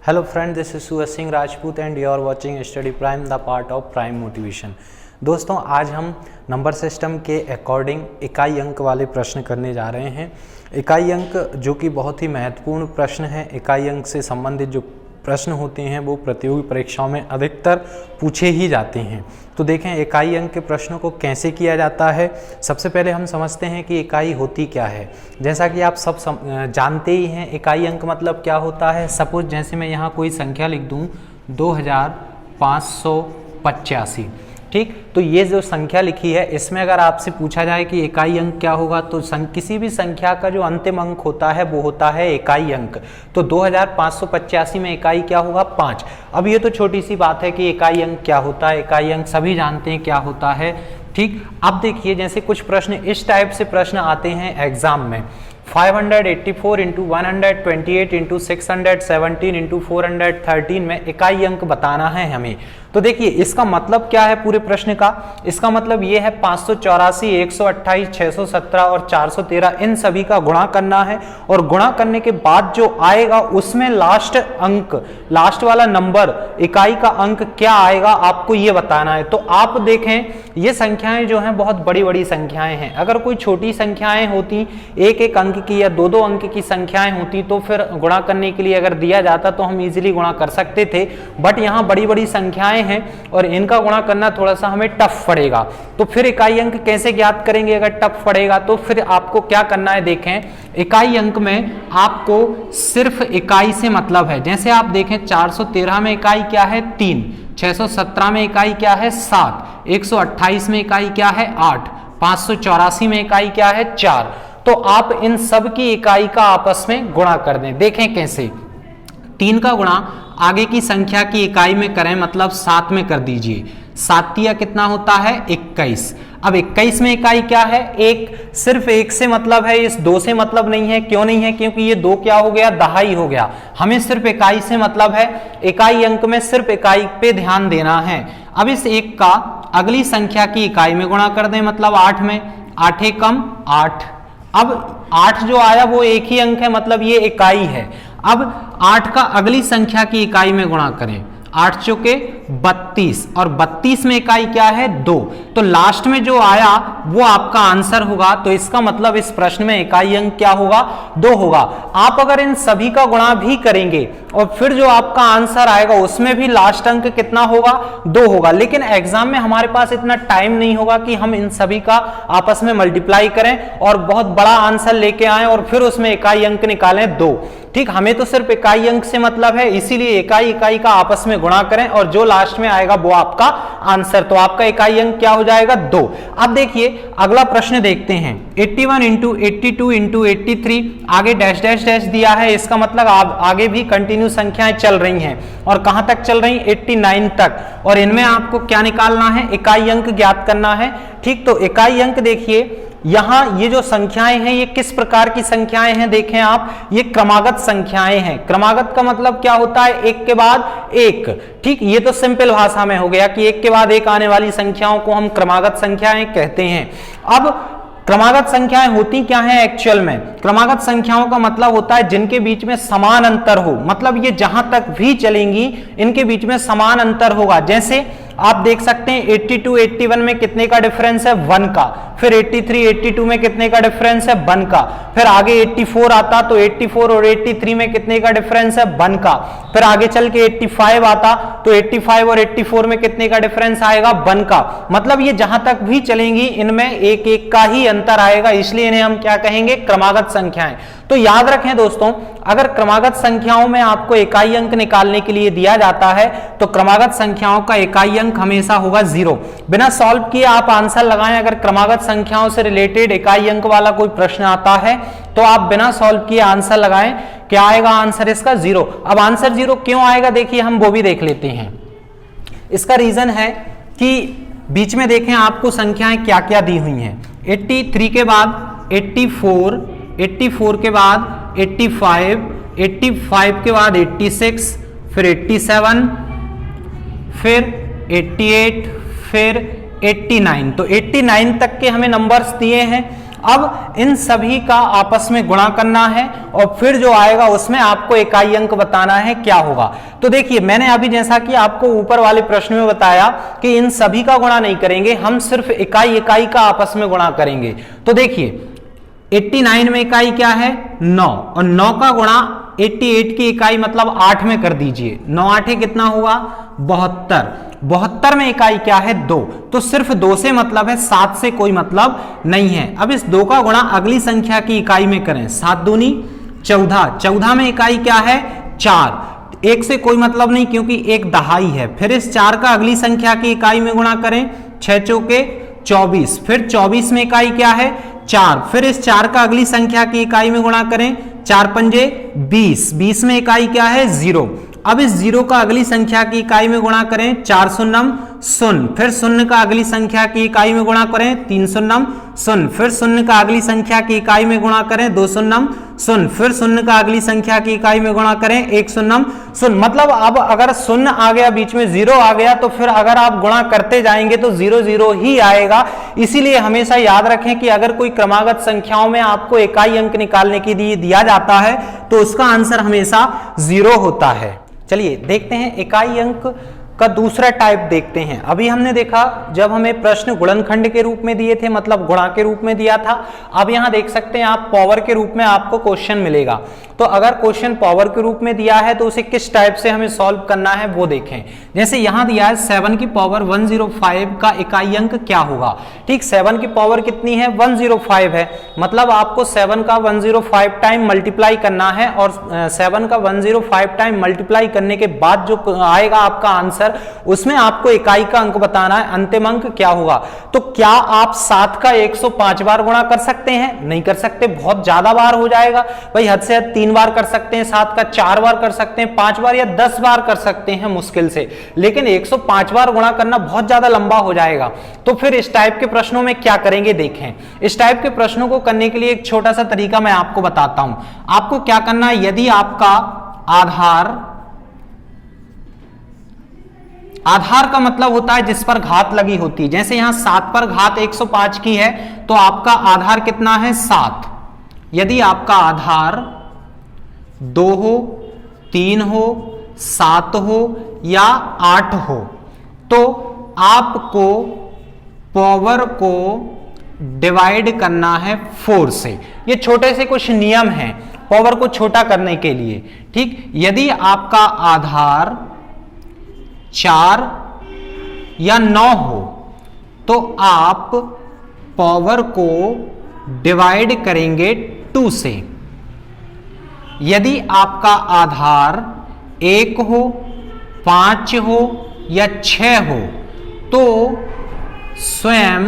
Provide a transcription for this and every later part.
Hello friend, this is Suraj Singh Rajput and you are watching Study Prime, the part of Prime Motivation। दोस्तों आज हम number system के according इकाई अंक वाले प्रश्न करने जा रहे हैं। इकाई अंक जो कि बहुत ही महत्वपूर्ण प्रश्न है। इकाई अंक से संबंधित जो प्रश्न होते हैं वो प्रतियोगी परीक्षाओं में अधिकतर पूछे ही जाते हैं। तो देखें इकाई अंक के प्रश्नों को कैसे किया जाता है। सबसे पहले हम समझते हैं कि इकाई होती क्या है। जैसा कि आप सब जानते ही हैं, इकाई अंक मतलब क्या होता है। सपोज जैसे मैं यहाँ कोई संख्या लिख दूँ 2585, ठीक। तो ये जो संख्या लिखी है इसमें अगर आपसे पूछा जाए कि इकाई अंक क्या होगा तो किसी भी संख्या का जो अंतिम अंक होता है वो होता है इकाई अंक। तो 2585 में इकाई क्या होगा 5। अब ये तो छोटी सी बात है कि इकाई अंक क्या होता है। इकाई अंक सभी जानते हैं क्या होता है, ठीक। अब देखिए जैसे कुछ प्रश्न इस टाइप से प्रश्न आते हैं एग्जाम में। 584 इंटू 128 इंटू 617 इंटू 413 में इकाई अंक बताना है हमें। तो देखिए इसका मतलब क्या है पूरे प्रश्न का। इसका मतलब ये है 584, 128, 617 और 413 इन सभी का गुणा करना है और गुणा करने के बाद जो आएगा उसमें लास्ट अंक, लास्ट वाला नंबर इकाई का अंक क्या आएगा आपको ये बताना है। तो आप देखें ये संख्याएं जो हैं बहुत बड़ी बड़ी संख्याएं हैं। अगर कोई छोटी संख्याएं होती, एक एक अंक की या दो दो अंक की संख्याएं होती तो फिर गुणा करने के लिए अगर दिया जाता तो हम इजीली गुणा कर सकते थे। बट यहाँ बड़ी बड़ी संख्याएं हैं और इनका गुणा करना थोड़ा सा हमें टफ पड़ेगा। तो फिर इकाई अंक कैसे ज्ञात करेंगे अगर टफ पड़ेगा तो फिर आपको क्या करना है। देखें इकाई अंक में आपको सिर्फ इकाई से मतलब है। जैसे आप देखें 413 में इकाई क्या है 3, 617 में इकाई क्या है 7, 128 में इकाई क्या है 8, 584 में इकाई क्या है 4। तो आप इन सब की इकाई का आपस में गुणा कर दें। देखें कैसे। 3 का गुणा आगे की संख्या की इकाई में करें, मतलब 7 में कर दीजिए। 7 तिया कितना होता है 21। अब 21 में इकाई क्या है 1। सिर्फ 1 से मतलब है, इस 2 से मतलब नहीं है। क्यों नहीं है? क्योंकि ये 2 क्या हो गया दहाई हो गया। हमें सिर्फ इकाई से मतलब है। इकाई अंक में सिर्फ इकाई पे ध्यान देना है। अब इस 1 का अगली संख्या की इकाई में गुणा कर दें, मतलब 8 में। 8 कम 8। अब 8 जो आया वो एक ही अंक है, मतलब ये इकाई है। अब 8 का अगली संख्या की इकाई में गुणा करें। 8 चौके 32 और 32 में इकाई क्या है 2। तो लास्ट में जो आया वो आपका आंसर होगा। तो इसका मतलब इस प्रश्न में इकाई अंक क्या होगा 2 होगा। आप अगर इन सभी का गुणा भी करेंगे और फिर जो आपका आंसर आएगा उसमें भी लास्ट अंक कितना होगा 2 होगा। लेकिन एग्जाम में हमारे पास इतना टाइम नहीं होगा कि हम इन सभी का आपस में मल्टीप्लाई करें और बहुत बड़ा आंसर लेके आए और फिर उसमें इकाई अंक निकालें 2, ठीक। हमें तो सिर्फ इकाई अंक से मतलब है, इसीलिए इकाई इकाई का आपस में गुणा करें और जो लास्ट में आएगा वो आपका आंसर। तो आपका इकाई अंक क्या हो जाएगा 2। अब देखिए अगला प्रश्न देखते हैं। 81 इंटू 82 इंटू 83, आगे डैश डैश डैश दिया है। इसका मतलब आगे भी कंटिन्यू संख्याएं चल रही हैं और कहां तक चल रही 89 तक। और इनमें आपको क्या निकालना है इकाई अंक ज्ञात करना है, ठीक। तो इकाई अंक देखिए यहां ये जो संख्याएं हैं ये किस प्रकार की संख्याएं हैं देखें आप, ये क्रमागत संख्याएं हैं। क्रमागत का मतलब क्या होता है एक के बाद एक, ठीक। ये तो सिंपल भाषा में हो गया कि एक के बाद एक आने वाली संख्याओं को हम क्रमागत संख्याएं कहते हैं। अब क्रमागत संख्याएं होती क्या हैं एक्चुअल में। क्रमागत संख्याओं का मतलब होता है जिनके बीच में समान अंतर हो, मतलब ये जहां तक भी चलेंगी इनके बीच में समान अंतर होगा। जैसे आप देख सकते हैं 82 81 में कितने का डिफरेंस है 1 का, फिर 83 82 में कितने का डिफरेंस है 1 का, फिर आगे 84 आता तो 84 और 83 में कितने का डिफरेंस है 1 का, फिर आगे चल के 85 आता तो 85 और 84 में कितने का डिफरेंस आएगा 1 का। मतलब ये जहां तक भी चलेंगी इनमें एक एक का ही अंतर आएगा, इसलिए इन्हें हम क्या कहेंगे क्रमागत संख्याएं। तो याद रखें दोस्तों, अगर क्रमागत संख्याओं में आपको इकाई अंक निकालने के लिए दिया जाता है तो क्रमागत संख्याओं का इकाई अंक हमेशा होगा 0। बिना सॉल्व किए आप आंसर लगाएं। अगर क्रमागत संख्याओं से रिलेटेड इकाई अंक वाला कोई प्रश्न आता है तो आप बिना सॉल्व किए आंसर लगाएं। क्या आएगा आंसर इसका 0। अब आंसर 0 क्यों आएगा देखिए हम वो भी देख लेते हैं। इसका रीजन है कि बीच में देखें आपको संख्याएं क्या क्या दी हुई हैं। 83 के बाद 84, 84 के बाद 85, 85 के बाद 86, फिर 87, फिर 88, फिर 89। तो 89 तक के हमें नंबर्स दिए हैं अब इन सभी का आपस में गुणा करना है और फिर जो आएगा उसमें आपको इकाई अंक बताना है क्या होगा। तो देखिए मैंने अभी जैसा कि आपको ऊपर वाले प्रश्न में बताया कि इन सभी का गुणा नहीं करेंगे, हम सिर्फ इकाई इकाई का आपस में गुणा करेंगे। तो देखिए 89 में इकाई क्या है 9 और 9 का गुणा 88 की इकाई मतलब 8 में कर दीजिए, 9 8 कितना होगा 72, 72 में इकाई क्या है 2, तो सिर्फ 2 से मतलब है, 7 से कोई मतलब नहीं है। अब इस 2 का गुणा अगली संख्या की इकाई में करें, 7 दूनी 14, 14 में इकाई क्या है 4, 1 से कोई मतलब नहीं क्योंकि 1 दहाई है। फिर इस 4 का अगली संख्या की इकाई में गुणा करें, 6 चौके 24, फिर 24 में इकाई क्या है 4, फिर इस 4 का अगली संख्या की इकाई में गुणा करें, 4 पंजे 20, 20 में इकाई क्या है 0। अब इस 0 का अगली संख्या की इकाई में गुणा करें, 4 शून्यम 0, फिर 0 का अगली संख्या की इकाई में गुणा करें, 3 शून्यम 0, फिर 0 का अगली संख्या की इकाई में गुणा करें, 2 शून्यम 0, फिर 0 का अगली संख्या की इकाई में गुणा करें, 1 शून्यम 0। मतलब अब अगर 0 आ गया बीच में 0 आ गया तो फिर अगर आप गुणा करते जाएंगे तो 0 0 ही आएगा। इसीलिए हमेशा याद रखें कि अगर कोई क्रमागत संख्याओं में आपको इकाई अंक निकालने के लिए दिया जाता है तो उसका आंसर हमेशा 0 होता है। चलिए देखते हैं इकाई अंक का दूसरा टाइप देखते हैं। अभी हमने देखा जब हमें प्रश्न गुणनखंड के रूप में दिए थे मतलब गुणा के रूप में दिया था, अब यहां देख सकते हैं आप पावर के रूप में आपको क्वेश्चन मिलेगा। तो अगर क्वेश्चन पावर के रूप में दिया है तो उसे किस टाइप से हमें सॉल्व करना है वो देखें। जैसे यहां दिया है 7 की पावर 105 का इकाई अंक क्या होगा। ठीक, 7 की पावर कितनी है 105 है, मतलब आपको 7 का 105 टाइम मल्टीप्लाई करना है और 7 का 105 टाइम मल्टीप्लाई करने के बाद जो आएगा आपका आंसर उसमें आपको इकाई का अंक बताना है, अंतिम अंक क्या होगा। तो क्या आप 7 का 105 बार गुणा कर सकते हैं? नहीं कर सकते, बहुत ज्यादा बार हो जाएगा भाई। हद से हद 3 बार कर सकते हैं, 7 का 4 बार कर सकते हैं, 5 बार या 10 बार कर सकते हैं मुश्किल से, लेकिन 105 बार गुणा करना बहुत ज्यादा लंबा हो जाएगा। तो फिर इस टाइप के प्रश्नों में क्या करेंगे देखें। इस टाइप के प्रश्नों को करने के लिए एक छोटा सा तरीका मैं आपको बताता हूं। आपको क्या करना है, यदि आपका आधार का मतलब होता है जिस पर घात लगी होती है, जैसे यहां 7 पर घात 105 की है तो आपका आधार कितना है 7। यदि आपका आधार 2 हो, 3 हो, 7 हो या 8 हो तो आपको पावर को डिवाइड करना है 4 से। ये छोटे से कुछ नियम हैं पावर को छोटा करने के लिए। ठीक, यदि आपका आधार 4 या 9 हो तो आप पावर को डिवाइड करेंगे 2 से। यदि आपका आधार 1 हो, 5 हो या 6 हो तो स्वयं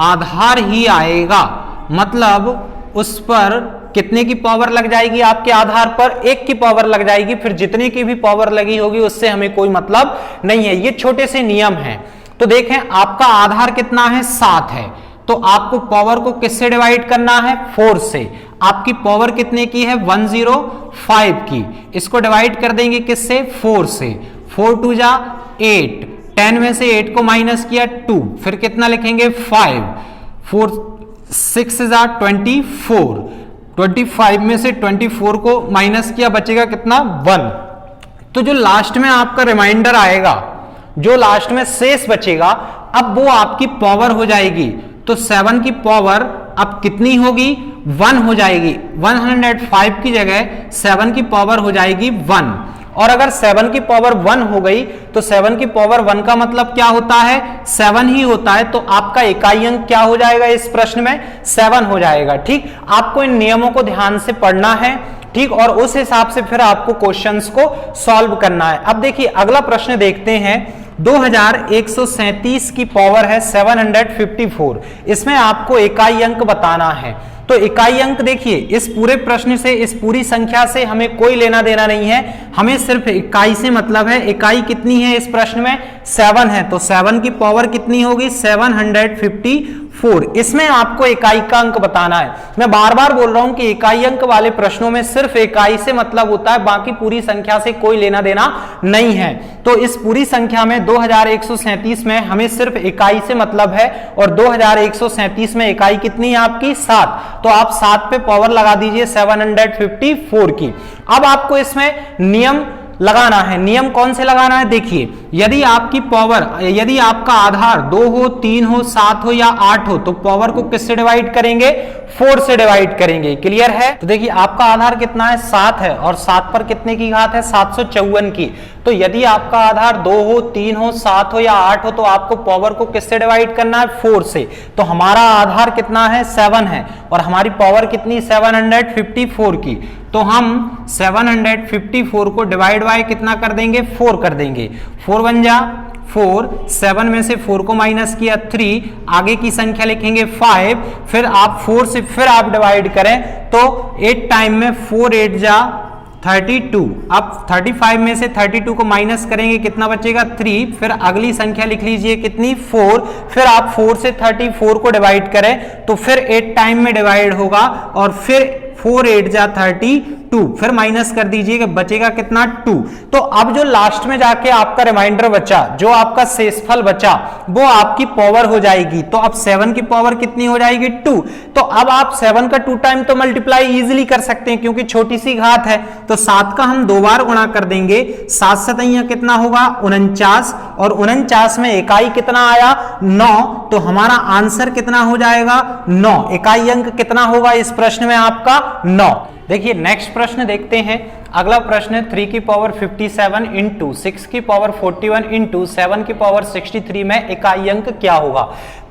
आधार ही आएगा, मतलब उस पर कितने की पावर लग जाएगी, आपके आधार पर 1 की पावर लग जाएगी, फिर जितने की भी पावर लगी होगी उससे हमें कोई मतलब नहीं है। ये छोटे से नियम हैं। तो देखें आपका आधार कितना है 7 है तो आपको पावर को किससे डिवाइड करना है 4 से। आपकी पावर कितने की है 105 की, इसको डिवाइड कर देंगे किससे 4 से। 4 2 जा 8, 10 में से 8 को माइनस किया 2, फिर कितना लिखेंगे 5, 4 6 जा 24, 25 में से 24 को माइनस किया बचेगा कितना 1। तो जो लास्ट में आपका रिमाइंडर आएगा, जो लास्ट में शेष बचेगा, अब वो आपकी पावर हो जाएगी। तो 7 की पावर अब कितनी होगी 1 हो जाएगी। 105 की जगह 7 की पावर हो जाएगी 1। और अगर 7 की पावर 1 हो गई तो 7 की पावर 1 का मतलब क्या होता है 7 ही होता है। तो आपका इकाई अंक क्या हो जाएगा इस प्रश्न में 7 हो जाएगा। ठीक, आपको इन नियमों को ध्यान से पढ़ना है। ठीक, और उस हिसाब से फिर आपको क्वेश्चंस को सॉल्व करना है। अब देखिए अगला प्रश्न देखते हैं। 2137 की पावर है 754, इसमें आपको इकाई अंक बताना है। तो इकाई अंक देखिए इस पूरे प्रश्न से, इस पूरी संख्या से हमें कोई लेना देना नहीं है, हमें सिर्फ इकाई से मतलब है। इकाई कितनी है इस प्रश्न में 7 है, तो 7 की पावर कितनी होगी 754 4। इसमें आपको इकाई का अंक बताना है। मैं बार बार बोल रहा हूं कि इकाई अंक वाले प्रश्नों में सिर्फ इकाई से मतलब होता है, बाकी पूरी संख्या से कोई लेना देना नहीं है। तो इस पूरी संख्या में 2137 में हमें सिर्फ इकाई से मतलब है, और 2137 में इकाई कितनी है आपकी 7। तो आप 7 पे पावर लगा दीजिए 754 की। अब आपको इसमें नियम लगाना है। नियम कौन से लगाना है? देखिए, यदि आपकी पावर, यदि आपका आधार 2 हो, 3 हो, 7 हो या 8 हो, तो पावर को किससे डिवाइड करेंगे? 4 से डिवाइड करेंगे। क्लियर है? तो देखिए, आपका आधार कितना है? 7 है, और 7 पर कितने की घात है? 754 की। तो यदि आपका आधार 2 हो, 3 हो, 7 हो या 8 हो, तो आपको पावर को किससे डिवाइड करना है? 4 से। तो हमारा आधार कितना है? 7 है, और हमारी पावर कितनी? 754 की। तो हम 754 को डिवाइड बाय कितना कर देंगे? 4 कर देंगे। 4 1 जा 4, 7 में से 4 को माइनस किया 3, आगे की संख्या लिखेंगे 5, फिर आप 4 से फिर आप डिवाइड करें तो 8 टाइम में 4 8 जा 32। अब 35 में से 32 को माइनस करेंगे, कितना बचेगा? 3, फिर अगली संख्या लिख लीजिए कितनी? 4, फिर आप 4 से 34 को डिवाइड करें तो फिर 8 टाइम में डिवाइड होगा, और फिर 4 8 जा 32, फिर माइनस कर दीजिए, बचेगा कितना? 2। तो अब जो लास्ट में जाके आपका रिमाइंडर बचा, जो आपका शेषफल बचा, वो आपकी पावर हो जाएगी। तो अब 7 की पावर कितनी हो जाएगी? 2। तो अब आप 7 का 2 टाइम तो मल्टीप्लाई इजीली कर सकते हैं, क्योंकि छोटी सी घात है। तो 7 का हम 2 बार गुणा कर देंगे। 7 7 कितना होगा? 49, और 49 में इकाई कितना आया? 9। तो हमारा आंसर कितना हो जाएगा? 9। इकाई अंक कितना होगा इस प्रश्न में आपका? 9। देखिए, नेक्स्ट प्रश्न देखते हैं। अगला प्रश्न है 3 की पावर 57 इंटू 6 की पावर 41 इंटू 7 की पावर 63 में इकाई अंक क्या होगा?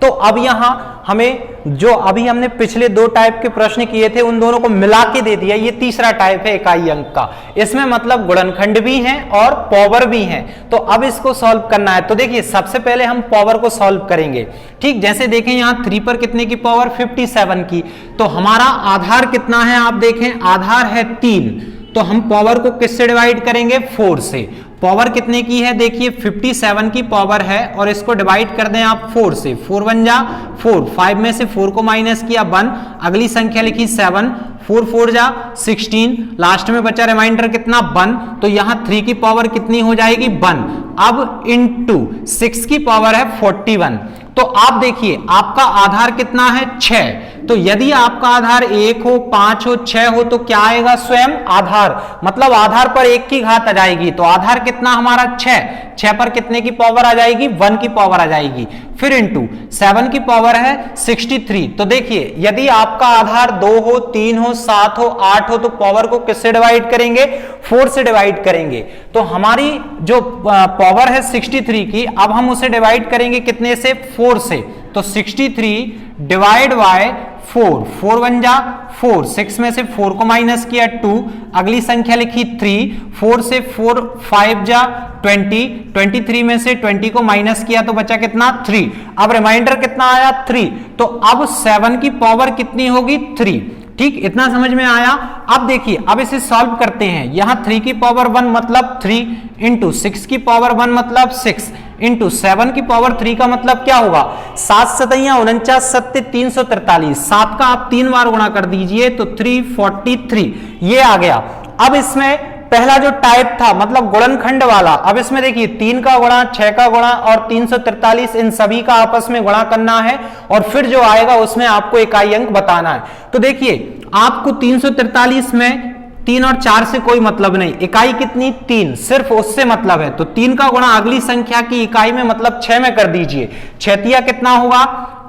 तो अब यहां हमें जो अभी हमने पिछले 2 टाइप के प्रश्न किए थे, उन दोनों को मिला के दे दिया। ये तीसरा टाइप है इकाई अंक का। इसमें मतलब गुणनखंड भी है और पावर भी है। तो अब इसको सॉल्व करना है। तो देखिए, सबसे पहले हम पावर को सॉल्व करेंगे। ठीक, जैसे देखें यहां 3 पर कितने की पावर? 57 की। तो हमारा आधार कितना है? आप देखें, आधार है 3। तो हम पावर को किससे डिवाइड करेंगे? 4 से। पावर कितने की है? देखिए 57 की पावर है, और इसको डिवाइड कर दें आप 4 से। 4 1 जा 4, 5 में से 4 को माइनस किया 1, अगली संख्या लिखी 7, 4 4 जा 16, लास्ट में बचा रिमाइंडर कितना? 1। तो यहां 3 की पावर कितनी हो जाएगी? 1। अब इंटू 6 की पावर है 41। तो आप देखिए, आपका आधार कितना है? 6। तो यदि आपका आधार 1 हो, 5 हो, 6 हो, तो क्या आएगा? स्वयं आधार, मतलब आधार पर 1 की घात आ जाएगी। तो आधार कितना हमारा? 6। 6 पर कितने की पावर आ जाएगी? 1 की पावर आ जाएगी। फिर इंटू 7 की पावर है 63। तो देखिए, यदि आपका आधार 2 हो, 3 हो, 7 हो, 8 हो, तो पावर को किससे डिवाइड करेंगे? 4 से डिवाइड करेंगे। तो हमारी जो पावर है 63 की, अब हम उसे डिवाइड करेंगे कितने से? 4 से। तो 63 डिवाइड बाय 4, 4 1 जा 4, 6 में से 4 को माइनस किया 2, अगली संख्या लिखी 3, 4 से 4 5 जा 20, 23 में से 20 को माइनस किया तो बचा कितना? 3। अब रिमाइंडर कितना आया? 3। तो अब 7 की पावर कितनी होगी? 3। ठीक, इतना समझ में आया? अब देखिए, अब इसे सॉल्व करते हैं। यहां 3 की पावर 1 मतलब 3, इंटू 6 की पावर 1 मतलब 6, इंटू 7 की पावर 3 का मतलब क्या होगा? 7 7 49 7 343। 7 का आप 3 बार गुणा कर दीजिए तो 343 ये आ गया। अब इसमें पहला जो टाइप था मतलब गुणनखंड वाला, अब इसमें देखिए 3 का गुणा, 6 का गुणा और 343, इन सभी का आपस में गुणा करना है, और फिर जो आएगा उसमें आपको इकाई अंक बताना है। तो देखिए, आपको 343 में 3 और 4 से कोई मतलब नहीं, इकाई कितनी? 3, सिर्फ उससे मतलब है। तो 3 का गुणा अगली संख्या की इकाई में मतलब 6 में कर दीजिए। 6 तिया कितना होगा?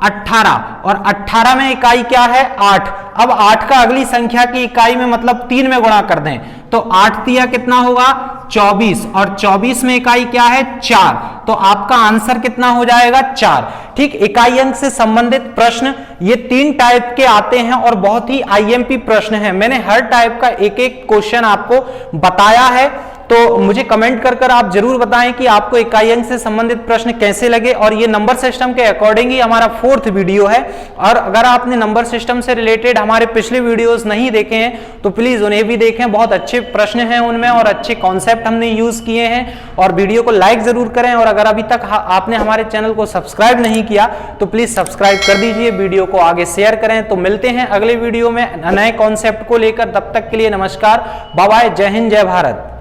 18, और 18 में इकाई क्या है? 8। अब 8 का अगली संख्या की इकाई में मतलब 3 में गुणा कर दें तो 8 तिया कितना होगा? 24, और 24 में इकाई क्या है? 4। तो आपका आंसर कितना हो जाएगा? 4। ठीक, इकाई अंक से संबंधित प्रश्न ये 3 टाइप के आते हैं और बहुत ही आईएमपी प्रश्न है। मैंने हर टाइप का एक एक क्वेश्चन आपको बताया है। तो मुझे कमेंट कर आप जरूर बताएं कि आपको इकाई अंक से संबंधित प्रश्न कैसे लगे। और ये नंबर सिस्टम के अकॉर्डिंग ही हमारा 4th वीडियो है। और अगर आपने नंबर सिस्टम से रिलेटेड हमारे पिछले वीडियोस नहीं देखे हैं तो प्लीज उन्हें भी देखें, बहुत अच्छे प्रश्न हैं उनमें और अच्छे कॉन्सेप्ट हमने यूज किए हैं। और वीडियो को लाइक जरूर करें, और अगर अभी तक आपने हमारे चैनल को सब्सक्राइब नहीं किया तो प्लीज सब्सक्राइब कर दीजिए, वीडियो को आगे शेयर करें। तो मिलते हैं अगले वीडियो में नए कॉन्सेप्ट को लेकर, तब तक के लिए नमस्कार, बाय बाय, जय हिंद, जय भारत।